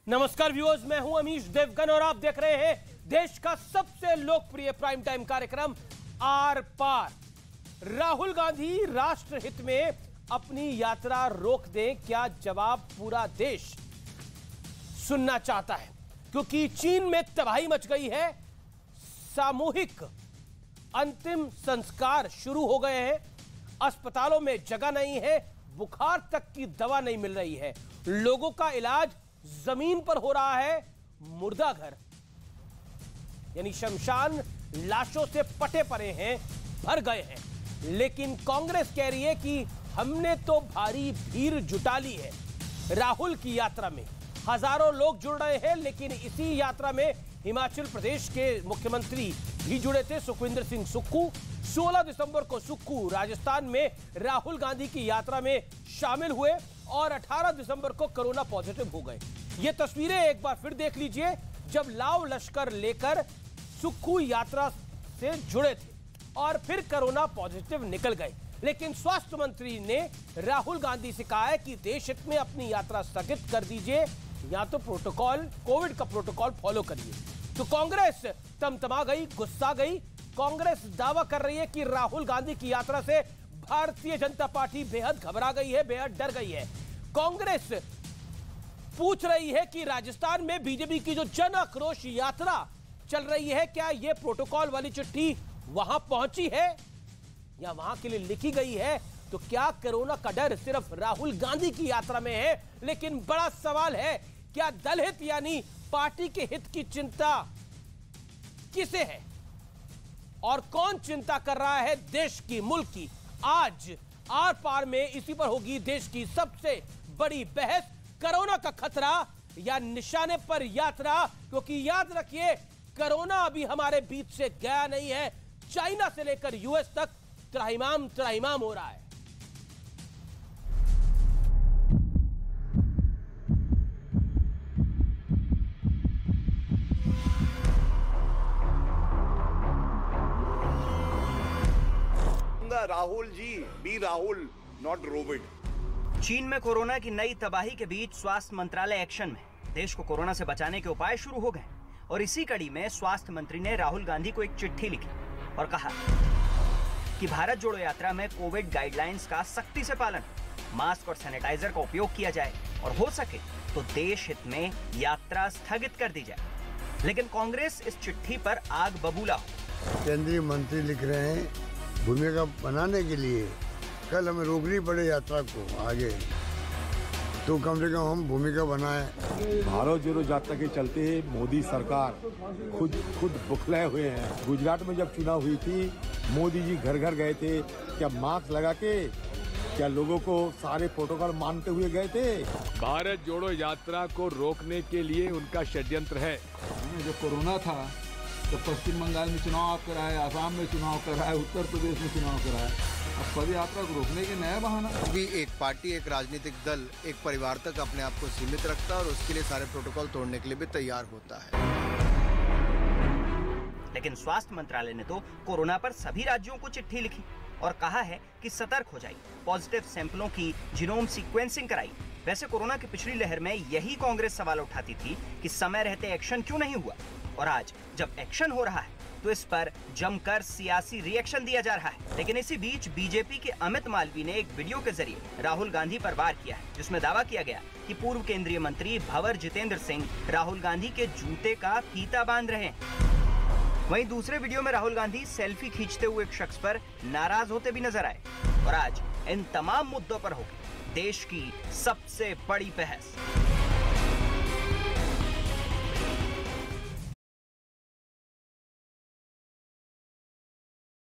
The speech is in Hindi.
नमस्कार व्यूअर्स, मैं हूं अमीश देवगन और आप देख रहे हैं देश का सबसे लोकप्रिय प्राइम टाइम कार्यक्रम आर पार। राहुल गांधी राष्ट्र हित में अपनी यात्रा रोक दें, क्या जवाब पूरा देश सुनना चाहता है, क्योंकि चीन में तबाही मच गई है। सामूहिक अंतिम संस्कार शुरू हो गए हैं, अस्पतालों में जगह नहीं है, बुखार तक की दवा नहीं मिल रही है, लोगों का इलाज जमीन पर हो रहा है, मुर्दा घर यानी शमशान लाशों से पटे पड़े हैं, भर गए हैं। लेकिन कांग्रेस कह रही है कि हमने तो भारी भीड़ जुटा ली है। राहुल की यात्रा में हजारों लोग जुड़ रहे हैं, लेकिन इसी यात्रा में हिमाचल प्रदेश के मुख्यमंत्री भी जुड़े थे, सुखविंदर सिंह सुक्खू। 16 दिसंबर को सुक्खू राजस्थान में राहुल गांधी की यात्रा में शामिल हुए और 18 दिसंबर को कोरोना पॉजिटिव हो गए। ये तस्वीरें एक बार फिर देख लीजिए, जब लाव लश्कर लेकर सुक्खू यात्रा से जुड़े थे और फिर कोरोना पॉजिटिव निकल गए। लेकिन स्वास्थ्य मंत्री ने राहुल गांधी से कहा है कि देश हित में अपनी यात्रा स्थगित कर दीजिए, या तो प्रोटोकॉल, कोविड का प्रोटोकॉल फॉलो करिए। तो कांग्रेस तमतमा गई, गुस्सा गई। कांग्रेस दावा कर रही है कि राहुल गांधी की यात्रा से भारतीय जनता पार्टी बेहद घबरा गई है, बेहद डर गई है। कांग्रेस पूछ रही है कि राजस्थान में बीजेपी की जो जन आक्रोश यात्रा चल रही है, क्या यह प्रोटोकॉल वाली चिट्ठी वहां पहुंची है या वहां के लिए लिखी गई है? तो क्या कोरोना का डर सिर्फ राहुल गांधी की यात्रा में है? लेकिन बड़ा सवाल है, क्या दल हित यानी पार्टी के हित की चिंता किसे है और कौन चिंता कर रहा है देश की, मुल्क की? आज आर पार में इसी पर होगी देश की सबसे बड़ी बहस, कोरोना का खतरा या निशाने पर यात्रा। क्योंकि याद रखिए, कोरोना अभी हमारे बीच से गया नहीं है। चाइना से लेकर यूएस तक त्राहिमाम हो रहा है। Rahul ji, B Rahul, not रोबिड। चीन में कोरोना की नई तबाही के बीच स्वास्थ्य मंत्रालय एक्शन में। देश को कोरोना से बचाने के उपाय शुरू हो गए और इसी कड़ी में स्वास्थ्य मंत्री ने राहुल गांधी को एक चिट्ठी लिखी और कहा कि भारत जोड़ो यात्रा में कोविड गाइडलाइंस का सख्ती से पालन, मास्क और सैनिटाइजर का उपयोग किया जाए और हो सके तो देश हित में यात्रा स्थगित कर दी जाए। लेकिन कांग्रेस इस चिट्ठी पर आग बबूला हो। केंद्रीय मंत्री लिख रहे हैं भूमिका बनाने के लिए कल हमें रोकनी पड़े यात्रा को आगे, तो कम से कम हम भूमिका बनाएं। भारत जोड़ो यात्रा के चलते मोदी सरकार खुद बुखलाए हुए हैं। गुजरात में जब चुनाव हुई थी, मोदी जी घर घर गए थे, क्या मास्क लगा के, क्या लोगों को सारे प्रोटोकॉल मानते हुए गए थे? भारत जोड़ो यात्रा को रोकने के लिए उनका षड्यंत्र है। जब कोरोना था तो पश्चिम बंगाल में चुनाव कराए, आसाम में चुनाव कराए, उत्तर प्रदेश में चुनाव कराए। अब पद यात्रा को रोकने के नया बहाना। भी एक पार्टी, एक राजनीतिक दल एक परिवार तक अपने आप को सीमित रखता है और उसके लिए सारे प्रोटोकॉल तोड़ने के लिए भी तैयार होता है। लेकिन स्वास्थ्य मंत्रालय ने तो कोरोना पर सभी राज्यों को चिट्ठी लिखी और कहा है कि सतर्क हो जाइए, पॉजिटिव सैंपलों की जीनोम सीक्वेंसिंग कराई। वैसे कोरोना की पिछली लहर में यही कांग्रेस सवाल उठाती थी कि समय रहते एक्शन क्यों नहीं हुआ, और आज जब एक्शन हो रहा है तो इस पर जमकर सियासी रिएक्शन दिया जा रहा है। लेकिन इसी बीच बीजेपी के अमित मालवीय ने एक वीडियो के जरिए राहुल गांधी पर वार किया है, जिसमें दावा किया गया कि पूर्व केंद्रीय मंत्री भंवर जितेंद्र सिंह राहुल गांधी के जूते का फीता बांध रहे हैं। वहीं दूसरे वीडियो में राहुल गांधी सेल्फी खींचते हुए एक शख्स पर नाराज होते भी नजर आए। और आज इन तमाम मुद्दों पर होगी देश की सबसे बड़ी बहस।